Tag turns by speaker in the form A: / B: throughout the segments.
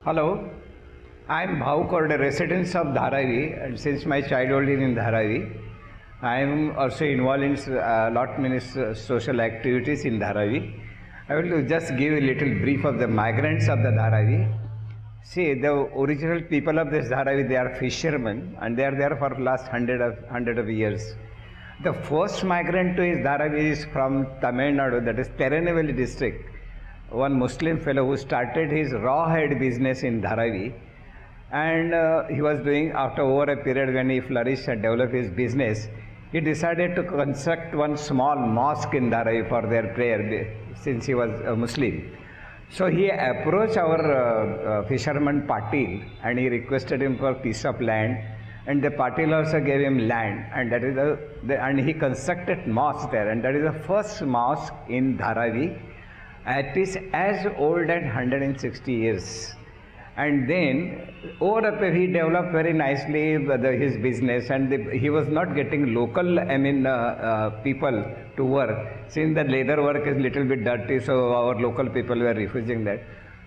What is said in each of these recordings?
A: Hello, I am Bhau Korde, resident of Dharavi, and since my childhood is in Dharavi, I am also involved in many social activities in Dharavi. I will just give a little brief of the migrants of the Dharavi. See, the original people of this Dharavi, they are fishermen, and they are there for the last hundred of years. The first migrant to his Dharavi is from Tamil Nadu, that is Tirunelveli district. One Muslim fellow who started his rawhide business in Dharavi, and he was doing, after over a period when he flourished and developed his business, he decided to construct one small mosque in Dharavi for their prayer, since he was a Muslim. So he approached our fisherman Patil, and he requested him for a piece of land, and the Patil also gave him land, and that is and he constructed mosque there, and that is the first mosque in Dharavi. It is as old as 160 years. And then, over a period, he developed very nicely his business, and he was not getting local, people to work. Since the leather work is little bit dirty, so our local people were refusing that.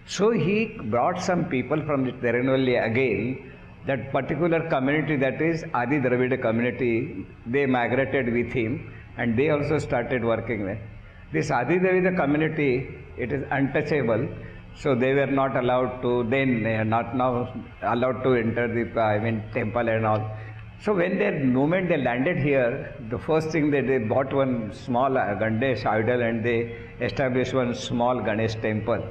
A: So he brought some people from the Tirunelveli again, that particular community, that is Adi Dravida community, they migrated with him, and they also started working there. This Adi Dravida community, it is untouchable, so they were not allowed to, then they are not now allowed to enter the temple and all. So when the moment they landed here, the first thing they bought one small Ganesh idol, and they established one small Ganesh temple.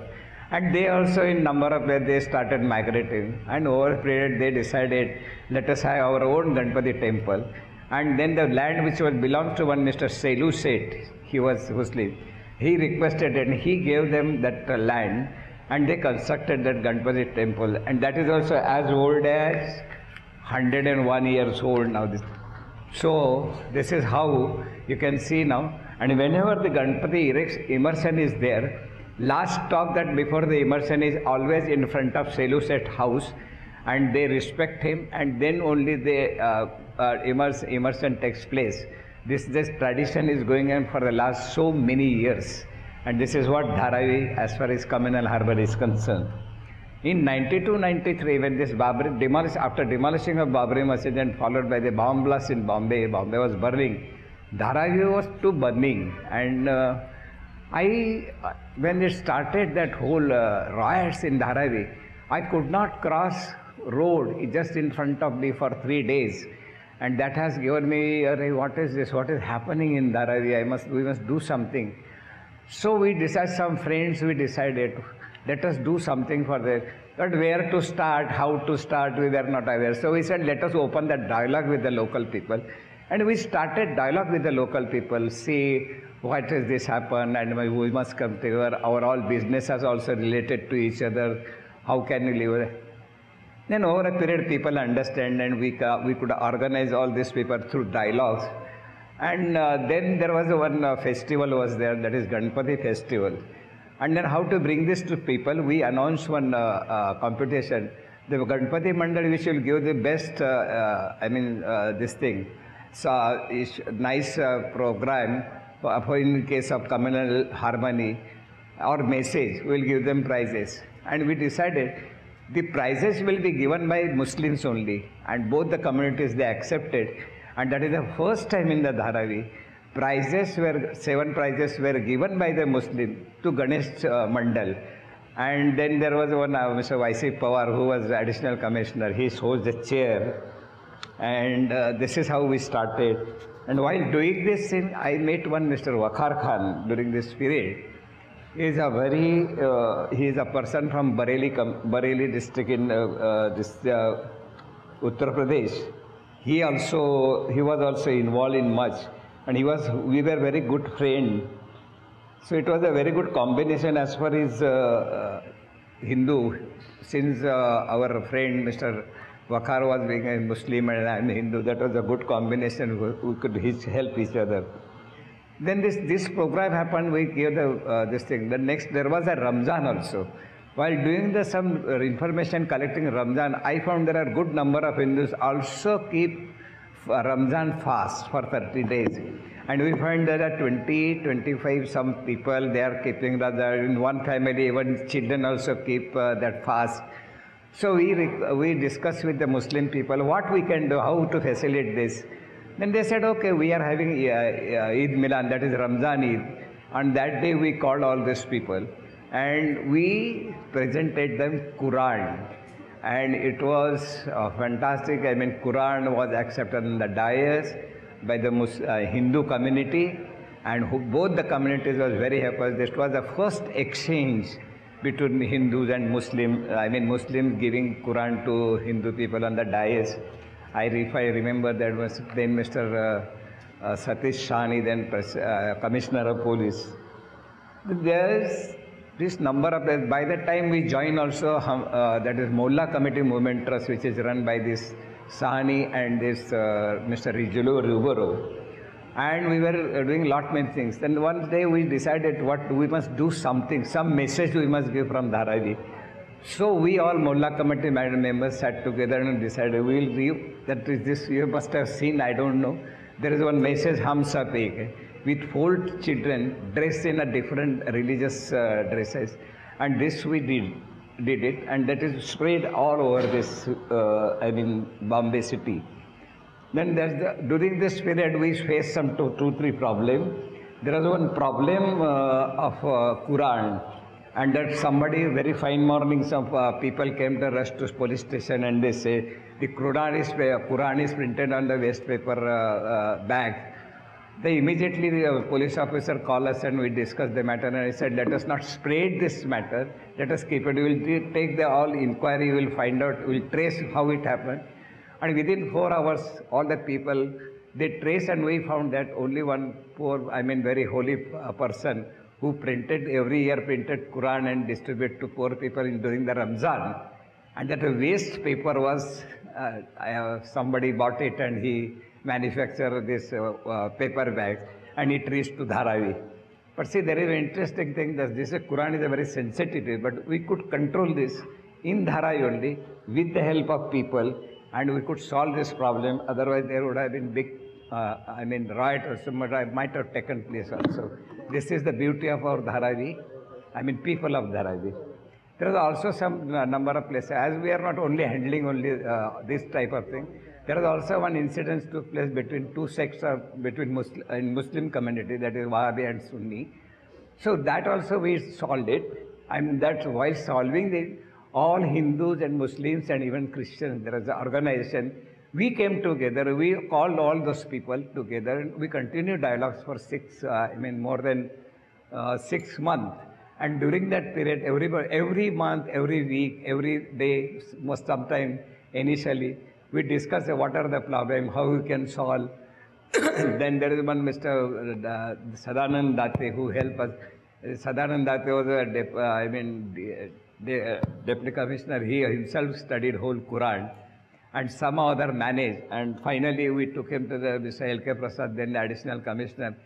A: And they also, in number of ways, they started migrating, and over a period they decided, let us have our own Ganpati temple. And then the land which belongs to one Mr. Selu Seth, he was Muslim, he requested and he gave them that land, and they constructed that Ganpati temple, and that is also as old as 101 years old now. So this is how you can see now, and whenever the Ganpati immersion is there, last stop that before the immersion is always in front of Selu Seth house, and they respect him, and then only the immersion takes place. This tradition is going on for the last so many years, and this is what Dharavi, as far as communal harbour is concerned. In 92-93, when this after demolishing of Babri Masjid and followed by the bomb blast in Bombay was burning, Dharavi was too burning, and when it started that whole riots in Dharavi, I could not cross road just in front of me for 3 days. And that has given me, what is this? What is happening in Dharavi? We must do something. So we decided, some friends, we decided, let us do something for that. But where to start, how to start, we were not aware. So we said, let us open that dialogue with the local people. And we started dialogue with the local people, see what has this happened, and we must come together. Our all business is also related to each other. How can we live? Then over a period, people understand, and we could organize all these people through dialogues. And then there was one festival was there, that is Ganpati festival. And then how to bring this to people, we announced one competition. The Ganpati Mandal, which will give the best, this thing. So it's nice program for in case of communal harmony or message, we will give them prizes. And we decided, the prizes will be given by Muslims only, and both the communities, they accepted, and that is the first time in the Dharavi. 7 prizes were given by the Muslim to Ganesh Mandal, and then there was one Mr. Y.C. Pawar, who was additional commissioner. He holds the chair, and this is how we started. And while doing this thing, I met one Mr. Wakar Khan during this period. He is a person from Bareilly district in Uttar Pradesh. He was also involved in much, and we were very good friends. So it was a very good combination as far as Hindu, since our friend Mr. Wakar was being a Muslim and I am Hindu. That was a good combination. We could help each other. Then this program happened, we gave this thing. The next, there was a Ramzan also. While doing some information collecting Ramzan, I found there are good number of Hindus also keep Ramzan fast for 30 days. And we find there are 20, 25 some people, they are keeping that. In one family, even children also keep that fast. So we discussed with the Muslim people what we can do, how to facilitate this. Then they said, okay, we are having Eid Milan, that is Ramzan Eid. On that day we called all these people and we presented them Quran. And it was fantastic. I mean, Quran was accepted in the dais by the Hindu community, and both the communities was very happy. This was the first exchange between Hindus and Muslims. I mean, Muslims giving Quran to Hindu people on the dais. If I remember, that was then Mr. Satish Shani, then Commissioner of Police. There's this number of, by the time we joined also, that is Mohalla Committee Movement Trust, which is run by this Sahani and this Mr. Rijulu Ruboro. And we were doing lot many things. Then one day we decided what we must do something, some message we must give from Dharavi. So we all Mohalla Committee members sat together and decided we will give, that is this, you must have seen, I don't know. There is one message, Hum Sab Ek Hai, with 4 children dressed in a different religious dresses. And this we did it, and that is spread all over this, Bombay city. Then during this period we faced some two, three problems. There was one problem of Quran, and that somebody, very fine morning, some people came to rush to police station and they say, the Quran is printed on the waste paper bag. They immediately, the police officer called us and we discussed the matter, and I said, let us not spread this matter, let us keep it. We will take the all inquiry, we will find out, we will trace how it happened. And within 4 hours, all the people, they traced, and we found that only one poor, very holy person who every year printed Quran and distributed to poor people during the Ramzan. And that waste paper was, somebody bought it and he manufactured this paper bags, and it reached to Dharavi. But see, there is an interesting thing that this Quran is a very sensitive, but we could control this in Dharavi only with the help of people, and we could solve this problem. Otherwise, there would have been big, riot or some might have taken place also. This is the beauty of our Dharavi, people of Dharavi. There is also some number of places. As we are not only handling this type of thing, there is also one incident took place between 2 sects between Muslim community, that is Wahhabi and Sunni. So that also we solved it, and that while solving it, all Hindus and Muslims and even Christians, there is an organization, we came together, we called all those people together, and we continued dialogues for more than 6 months. And during that period, every month, every week, every day, sometime initially, we discussed what are the problems, how we can solve. Then there is one Mr. Sadanand Date who helped us. Sadanand Date was the Deputy Commissioner. He himself studied whole Quran and somehow other managed. And finally, we took him to the Mr. L.K. Prasad, then the Additional Commissioner.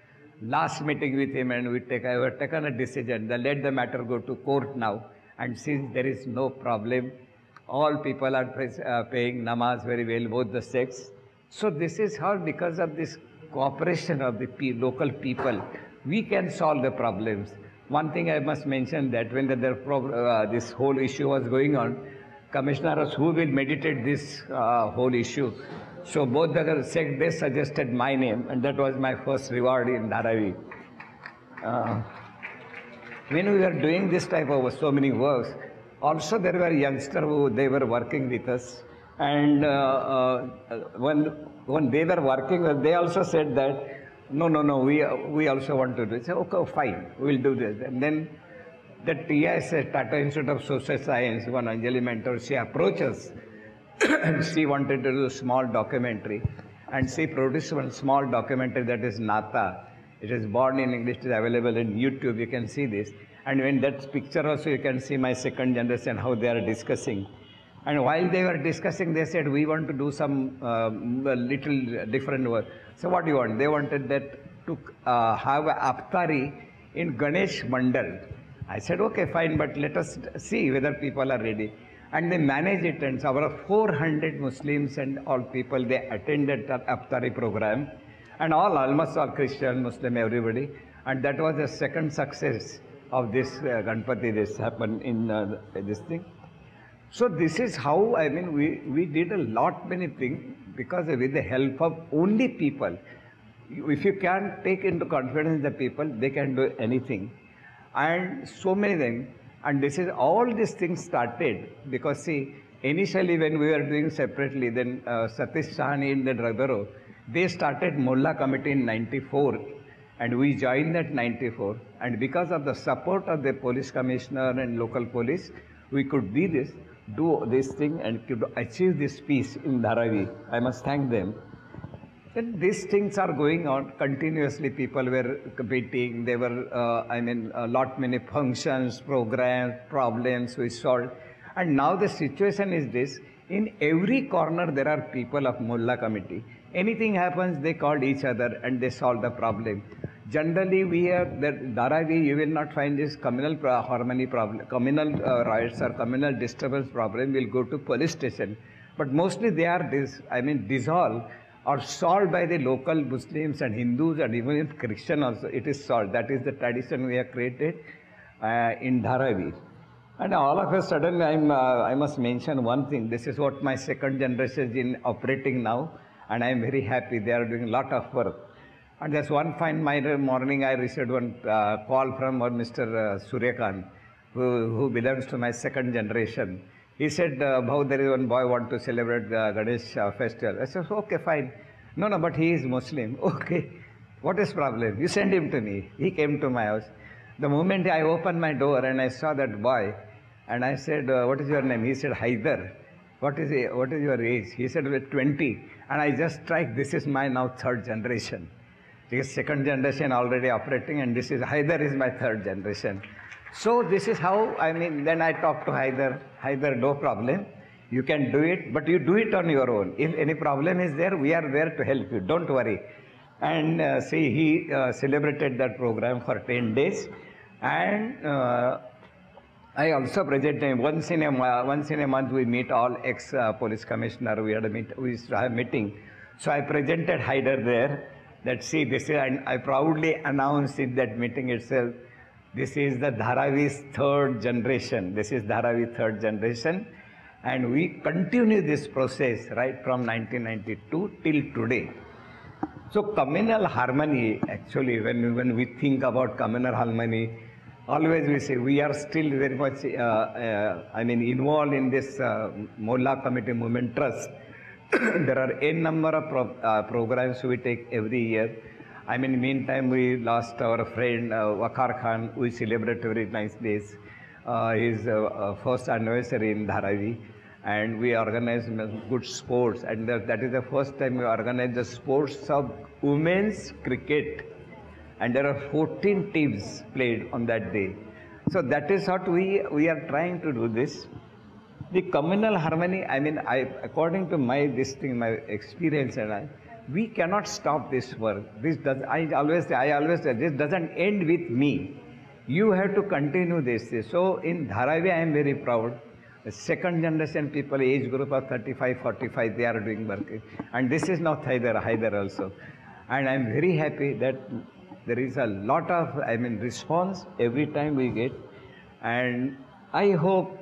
A: Last meeting with him, and we have taken a decision that let the matter go to court now. And since there is no problem, all people are paying namaz very well, both the sects. So this is how, because of this cooperation of the local people, we can solve the problems. One thing I must mention, that when this whole issue was going on, commissioners who will meditate this whole issue. So both the sects, they suggested my name, and that was my first reward in Dharavi. When we were doing this type of so many works, also there were youngsters who they were working with us, and when they were working, they also said that no, we also want to do it. I said, okay, fine, we will do this. And then the TIS, Tata Institute of Social Science, one Anjali mentor, she approached us. And she wanted to do a small documentary, and she produced one small documentary, that is Nata. It is born in English, it is available in YouTube, you can see this. And in that picture also you can see my second generation, how they are discussing. And while they were discussing, they said, we want to do some little different work. So what do you want? They wanted that to have a Aftari in Ganesh Mandal. I said, okay, fine, but let us see whether people are ready. And they managed it, and so our 400 Muslims and all people, they attended that Aftari program, and almost all Christian, Muslim, everybody. And that was the second success of this Ganpati, this happened in this thing. So this is how, I mean, we did a lot many things because with the help of only people. If you can't take into confidence the people, they can do anything. And so many things. And this is all these things started because see, initially when we were doing separately, then Satish Sahani and the Dragaro, they started Mohalla Committee in 94 and we joined that 94. And because of the support of the police commissioner and local police, we could do this thing and could achieve this peace in Dharavi. I must thank them. And these things are going on continuously. People were meeting, there were, a lot many functions, programs, problems we solved. And now the situation is this, in every corner there are people of Mohalla Committee. Anything happens, they call each other and they solve the problem. Generally, we have that Dharavi, you will not find this communal harmony problem, communal riots or communal disturbance problem will go to police station. But mostly they are dissolved or solved by the local Muslims and Hindus and even in Christian also it is solved. That is the tradition we have created in Dharavi. And all of a sudden I must mention one thing. This is what my second generation is in operating now and I am very happy. They are doing a lot of work. And just one fine morning I received one call from Mr. Suryakant who belongs to my second generation. He said, Bhau, there is one boy want to celebrate the Ganesh festival. I said, okay, fine. No, but he is Muslim. Okay, what is problem? You send him to me. He came to my house. The moment I opened my door and I saw that boy, and I said, what is your name? He said, Haidar. What is your age? He said, 20. And I just strike, this is my now third generation. Because second generation already operating and this is, Haidar is my third generation. So this is how, then I talked to Haidar. Haidar, no problem. You can do it, but you do it on your own. If any problem is there, we are there to help you. Don't worry. And he celebrated that program for 10 days. And I also present him once in a month we meet all ex-police commissioner. We used to have meeting. So I presented Haidar there that see this is, and I proudly announced in that meeting itself, this is the Dharavi's third generation. This is Dharavi's third generation. And we continue this process right from 1992 till today. So communal harmony, actually, when we think about communal harmony, always we say we are still very much, involved in this Mohalla Committee Movement Trust. There are n number of programs we take every year. Meantime, we lost our friend Wakar Khan. We celebrate every nice days. His first anniversary in Dharavi. And we organize good sports. And that is the first time we organize the sports of women's cricket. And there are 14 teams played on that day. So that is what we are trying to do this. The communal harmony, according to my experience and we cannot stop this work. I always say, this doesn't end with me. You have to continue this. So in Dharavi, I am very proud. The second generation people, age group of 35, 45, they are doing work. And this is not Haidar also. And I am very happy that there is a lot of, response every time we get. And I hope,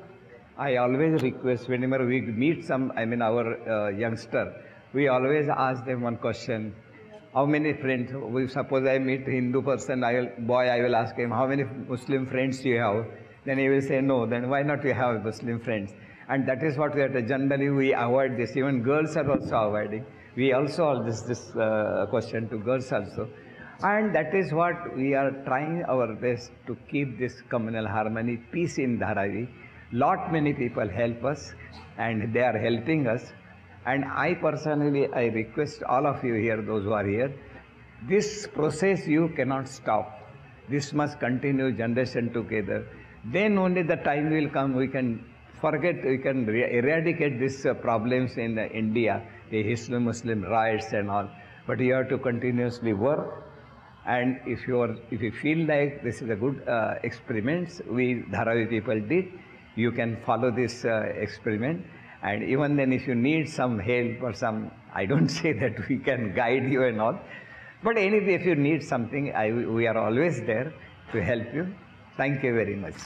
A: I always request whenever we meet some, our youngster, we always ask them one question. How many friends? Suppose I meet a Hindu person, I will ask him, how many Muslim friends do you have? Then he will say, no. Then why not you have Muslim friends? And that is what we have to, generally we avoid this. Even girls are also avoiding. We also ask this question to girls also. And that is what we are trying our best to keep this communal harmony, peace in Dharavi. Lot many people help us and they are helping us. And I personally, I request all of you here, those who are here, this process you cannot stop. This must continue generation together. Then only the time will come we can eradicate these problems in India, the Muslim riots and all. But you have to continuously work. And if you feel like this is a good experiment we Dharavi people did, you can follow this experiment. And even then, if you need some help or I don't say that we can guide you and all. But anyway, if you need something, we are always there to help you. Thank you very much.